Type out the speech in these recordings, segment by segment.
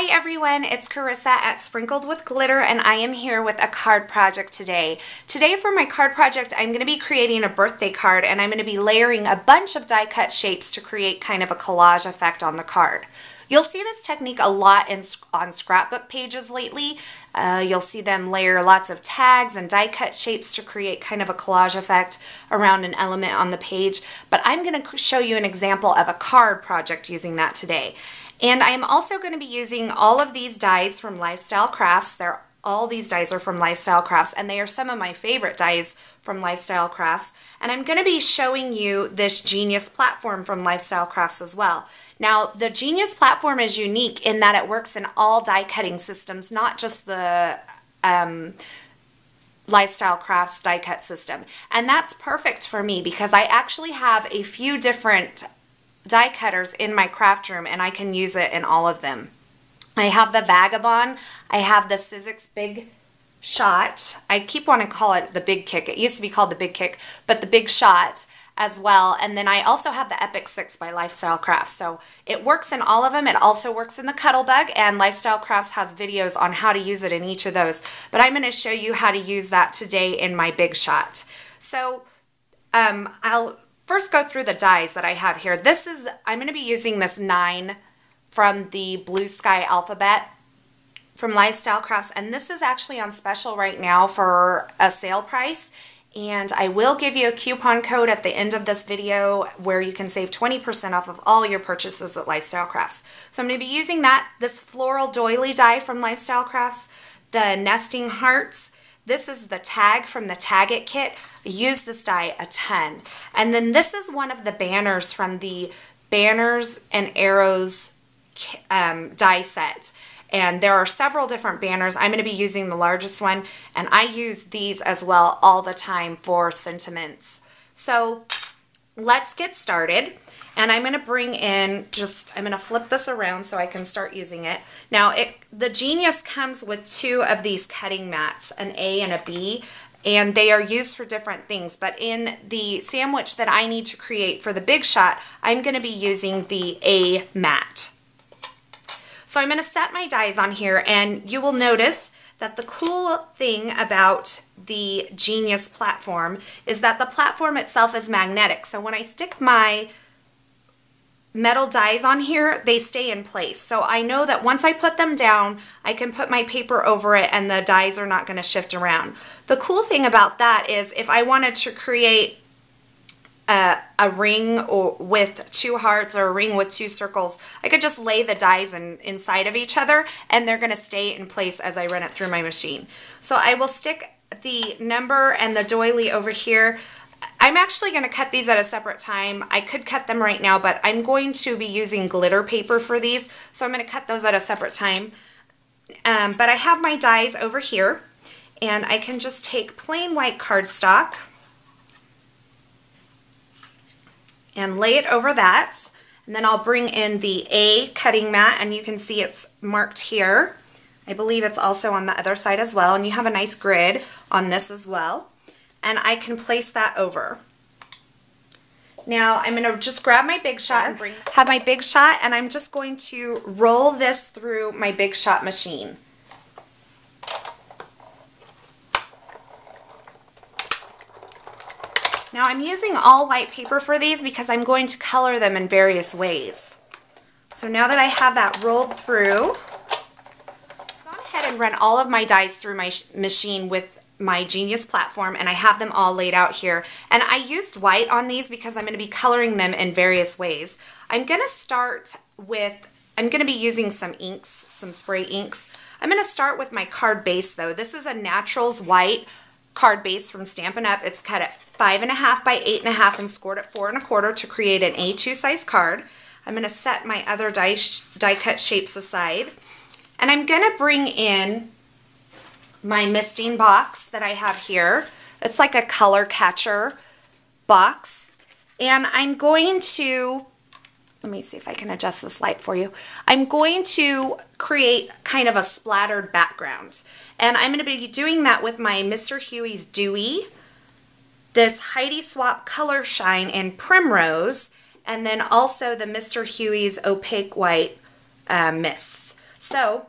Hi everyone, it's Carissa at Sprinkled with Glitter, and I am here with a card project today. Today for my card project, I'm going to be creating a birthday card, and I'm going to be layering a bunch of die cut shapes to create kind of a collage effect on the card. You'll see this technique a lot on scrapbook pages lately. You'll see them layer lots of tags and die cut shapes to create kind of a collage effect around an element on the page, but I'm going to show you an example of a card project using that today. And I am also going to be using all of these dies from Lifestyle Crafts. All these dies are from Lifestyle Crafts, and they are some of my favorite dies from Lifestyle Crafts. And I'm going to be showing you this Genius platform from Lifestyle Crafts as well. Now, the Genius platform is unique in that it works in all die cutting systems, not just the Lifestyle Crafts die cut system. And that's perfect for me because I actually have a few different die cutters in my craft room, and I can use it in all of them. I have the Vagabond, I have the Sizzix Big Shot. I keep wanting to call it the Big Kick. It used to be called the Big Kick, but the Big Shot as well. And then I also have the Epic 6 by Lifestyle Crafts. So it works in all of them. It also works in the Cuttlebug, and Lifestyle Crafts has videos on how to use it in each of those. But I'm going to show you how to use that today in my Big Shot. So I'll first go through the dies that I have here. I'm going to be using this 9 from the Blue Sky Alphabet from Lifestyle Crafts, and this is actually on special right now for a sale price, and I will give you a coupon code at the end of this video where you can save 20% off of all your purchases at Lifestyle Crafts. So I'm going to be using this floral doily die from Lifestyle Crafts, the nesting hearts. This is the tag from the Tag It kit. I use this die a ton. And then this is one of the banners from the Banners and Arrows die set. And there are several different banners. I'm going to be using the largest one, and I use these as well all the time for sentiments. So let's get started. And I'm going to bring in I'm going to flip this around so I can start using it. Now, the Genius comes with 2 of these cutting mats, an A and a B, and they are used for different things. But in the sandwich that I need to create for the Big Shot, I'm going to be using the A mat. So I'm going to set my dies on here, and you will notice that the cool thing about the Genius platform is that the platform itself is magnetic. So when I stick my metal dies on here, they stay in place. So I know that once I put them down, I can put my paper over it and the dies are not going to shift around. The cool thing about that is if I wanted to create a ring with 2 hearts or a ring with 2 circles, I could just lay the dies inside of each other, and they're going to stay in place as I run it through my machine. So I will stick the number and the doily over here. I'm actually going to cut these at a separate time. I could cut them right now, but I'm going to be using glitter paper for these, so I'm going to cut those at a separate time. But I have my dies over here, and I can just take plain white cardstock and lay it over that, and then I'll bring in the A cutting mat, and you can see it's marked here. I believe it's also on the other side as well, and you have a nice grid on this as well. And I can place that over. Now I'm going to just grab my Big Shot and have my Big Shot, and I'm just going to roll this through my Big Shot machine. Now I'm using all white paper for these because I'm going to color them in various ways. So now that I have that rolled through, I've gone ahead and run all of my dies through my machine with my Genius platform, and I have them all laid out here. And I used white on these because I'm going to be coloring them in various ways. I'm going to be using some inks, some spray inks. I'm going to start with my card base though. This is a Naturals white card base from Stampin' Up. It's cut at 5.5 by 8.5 and scored at 4 1/4 to create an A2 size card. I'm going to set my other die cut shapes aside, and I'm going to bring in my misting box that I have here. It's like a color catcher box, and I'm going to, let me see if I can adjust this light for you. I'm going to create kind of a splattered background, and I'm going to be doing that with my Mr. Huey's Dewy, this Heidi Swapp Color Shine in Primrose, and then also the Mr. Huey's Opaque White Mists. So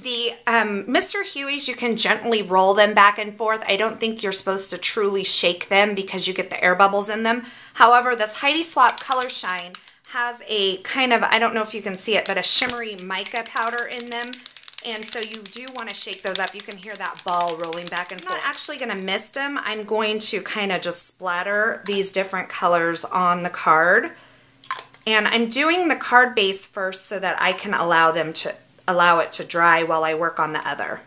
the Mr. Huey's, you can gently roll them back and forth. I don't think you're supposed to truly shake them because you get the air bubbles in them. However, this Heidi Swapp Color Shine has a kind of, I don't know if you can see it, but a shimmery mica powder in them. And so you do want to shake those up. You can hear that ball rolling back and forth. I'm not actually going to mist them. I'm going to kind of just splatter these different colors on the card. And I'm doing the card base first so that I can allow it to dry while I work on the other.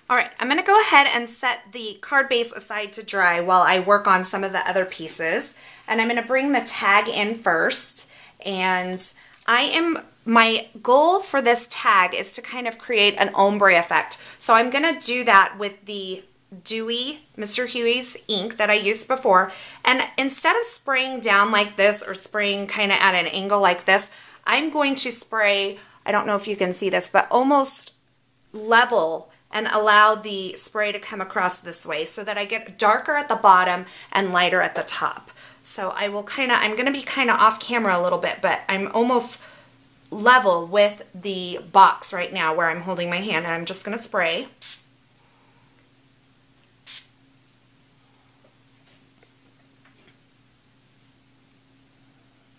All right, I'm going to go ahead and set the card base aside to dry while I work on some of the other pieces. And I'm going to bring the tag in first. And my goal for this tag is to kind of create an ombre effect. So I'm going to do that with the Dewy Mr. Huey's ink that I used before. And instead of spraying down like this or spraying kind of at an angle like this, I'm going to spray, I don't know if you can see this, but almost level and allow the spray to come across this way so that I get darker at the bottom and lighter at the top. So I will I'm going to be kind of off camera a little bit, but I'm almost level with the box right now where I'm holding my hand, and I'm just going to spray.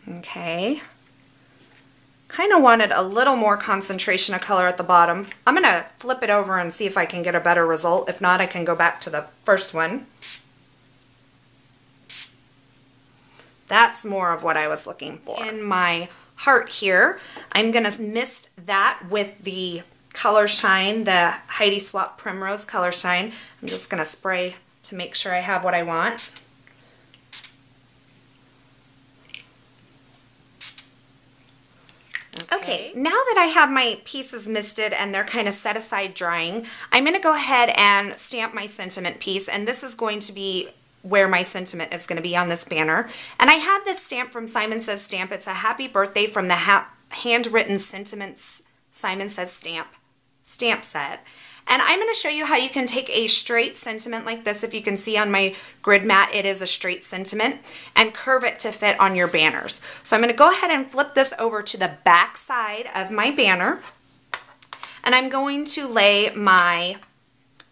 Okay. Kind of wanted a little more concentration of color at the bottom. I'm going to flip it over and see if I can get a better result. If not, I can go back to the first one. That's more of what I was looking for. In my heart here, I'm going to mist that with the Color Shine, the Heidi Swapp Primrose Color Shine. I'm just going to spray to make sure I have what I want. Okay, now that I have my pieces misted and they're kind of set aside drying, I'm going to go ahead and stamp my sentiment piece, and this is going to be where my sentiment is going to be on this banner. And I have this stamp from Simon Says Stamp. It's a happy birthday from the handwritten sentiments Simon Says stamp set. And I'm going to show you how you can take a straight sentiment like this. If you can see on my grid mat, it is a straight sentiment, and curve it to fit on your banners. So I'm going to go ahead and flip this over to the back side of my banner, and I'm going to lay my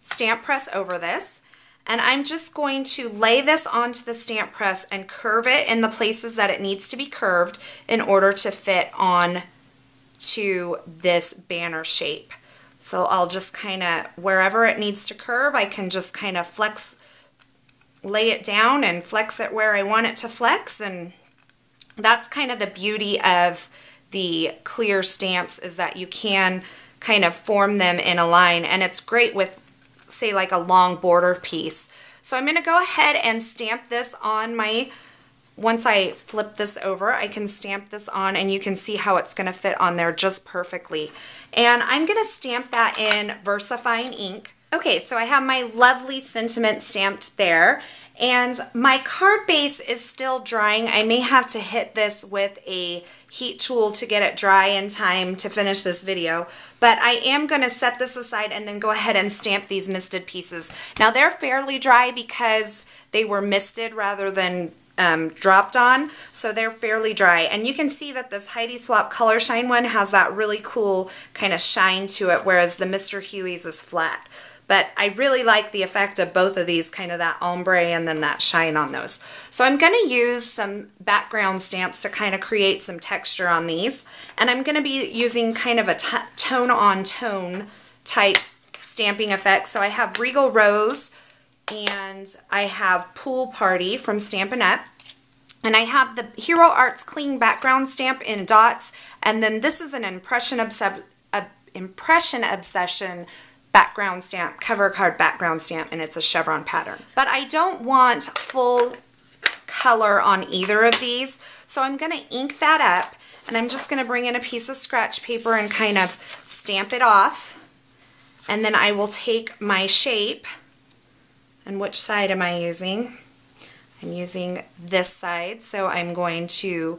stamp press over this, and I'm just going to lay this onto the stamp press and curve it in the places that it needs to be curved in order to fit on to this banner shape. So I'll just kind of, wherever it needs to curve, I can just kind of lay it down and flex it where I want it to flex. And that's kind of the beauty of the clear stamps, is that you can kind of form them in a line. And it's great with, say, like a long border piece. So I'm going to go ahead and stamp this on my, once I flip this over, I can stamp this on, and you can see how it's going to fit on there just perfectly. And I'm going to stamp that in VersaFine ink. Okay, so I have my lovely sentiment stamped there, and my card base is still drying. I may have to hit this with a heat tool to get it dry in time to finish this video, but I am going to set this aside and then go ahead and stamp these misted pieces. Now they're fairly dry because they were misted rather than dropped on, so they're fairly dry. And you can see that this Heidi Swapp Color Shine one has that really cool kind of shine to it, whereas the Mr. Huey's is flat. But I really like the effect of both of these, kind of that ombre and then that shine on those. So I'm going to use some background stamps to kind of create some texture on these. And I'm going to be using kind of a tone-on-tone type stamping effect. So I have Regal Rose, and I have Pool Party from Stampin' Up. And I have the Hero Arts Cling background stamp in dots. And then this is an Impression Obsession background stamp, cover card background stamp, and it's a chevron pattern. But I don't want full color on either of these, so I'm going to ink that up, and I'm just going to bring in a piece of scratch paper and kind of stamp it off. And then I will take my shape, and which side am I using? I'm using this side, so I'm going to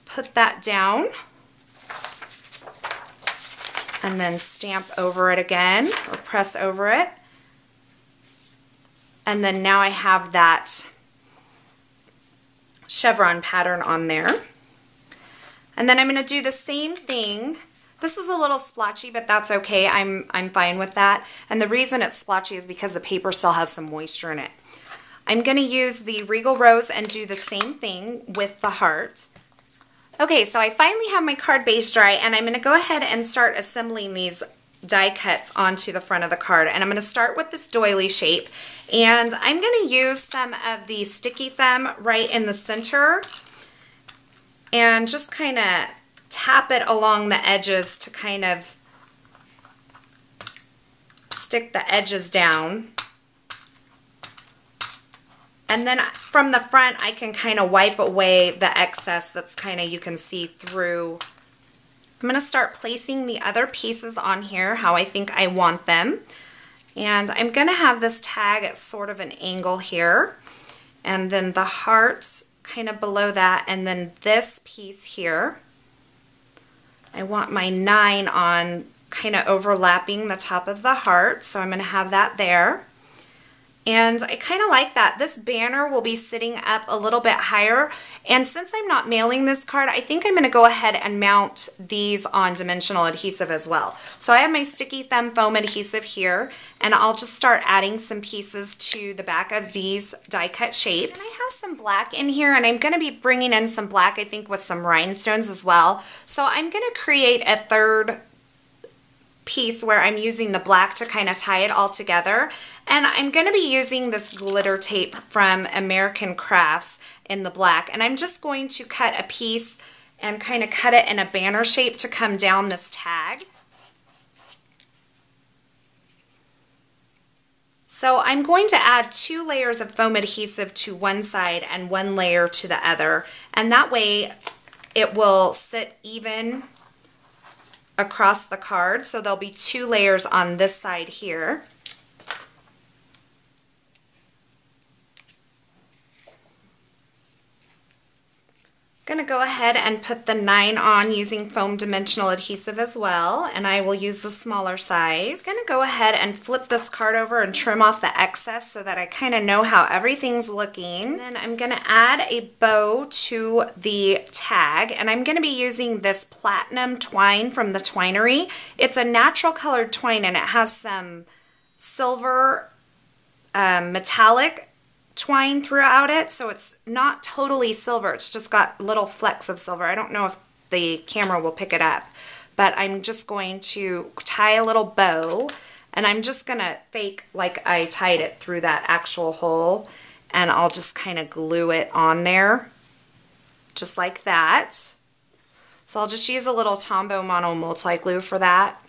put that down and then stamp over it again, or press over it. And then now I have that chevron pattern on there. And then I'm going to do the same thing. This is a little splotchy, but that's okay. I'm fine with that. And the reason it's splotchy is because the paper still has some moisture in it. I'm going to use the Regal Rose and do the same thing with the heart. Okay, so I finally have my card base dry, and I'm going to go ahead and start assembling these die cuts onto the front of the card. And I'm going to start with this doily shape, and I'm going to use some of the sticky thumb right in the center and just kind of tap it along the edges to kind of stick the edges down. And then from the front, I can kind of wipe away the excess that's kind of, you can see through. I'm going to start placing the other pieces on here how I think I want them. And I'm going to have this tag at sort of an angle here. And then the heart kind of below that. And then this piece here, I want my 9 on kind of overlapping the top of the heart. So I'm going to have that there. And I kind of like that. This banner will be sitting up a little bit higher. And since I'm not mailing this card, I think I'm going to go ahead and mount these on dimensional adhesive as well. So I have my sticky thumb foam adhesive here, and I'll just start adding some pieces to the back of these die cut shapes. And I have some black in here, and I'm going to be bringing in some black, I think, with some rhinestones as well. So I'm going to create a third piece where I'm using the black to kind of tie it all together. And I'm going to be using this glitter tape from American Crafts in the black. And I'm just going to cut a piece and kind of cut it in a banner shape to come down this tag. So I'm going to add 2 layers of foam adhesive to one side and 1 layer to the other. And that way it will sit even across the card. So there'll be 2 layers on this side here. Going to go ahead and put the 9 on using foam dimensional adhesive as well, and I will use the smaller size. Going to go ahead and flip this card over and trim off the excess so that I kind of know how everything's looking. Then I'm going to add a bow to the tag, and I'm going to be using this platinum twine from the Twinery. It's a natural colored twine, and it has some silver metallic twine throughout it, so it's not totally silver. It's just got little flecks of silver. I don't know if the camera will pick it up, but I'm just going to tie a little bow, and I'm just going to fake like I tied it through that actual hole, and I'll just kind of glue it on there just like that. So I'll just use a little Tombow Mono multi-glue for that.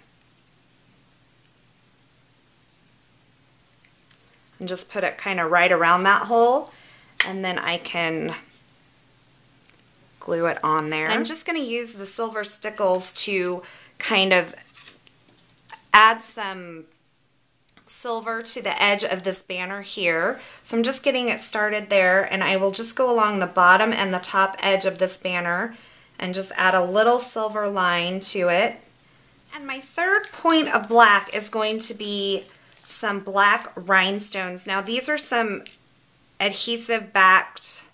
And just put it kind of right around that hole, and then I can glue it on there. I'm just going to use the silver stickles to kind of add some silver to the edge of this banner here. So I'm just getting it started there, and I will just go along the bottom and the top edge of this banner and just add a little silver line to it. And my third point of black is going to be some black rhinestones. Now these are some adhesive backed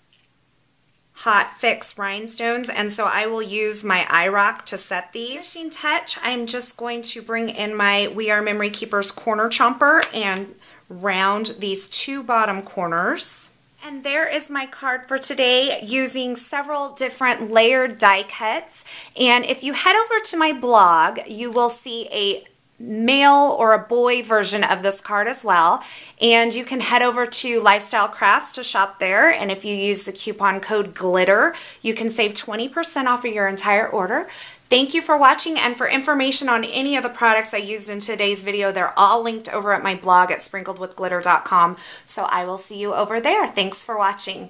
Hot Fix rhinestones, and so I will use my iRock to set these. Finishing touch, I'm just going to bring in my We Are Memory Keepers corner chomper and round these 2 bottom corners. And there is my card for today using several different layered die cuts. And if you head over to my blog, you will see a male or a boy version of this card as well, and you can head over to Lifestyle Crafts to shop there, and if you use the coupon code GLITTER you can save 20% off of your entire order. Thank you for watching, and for information on any of the products I used in today's video, they're all linked over at my blog at sprinkledwithglitter.com, so I will see you over there. Thanks for watching.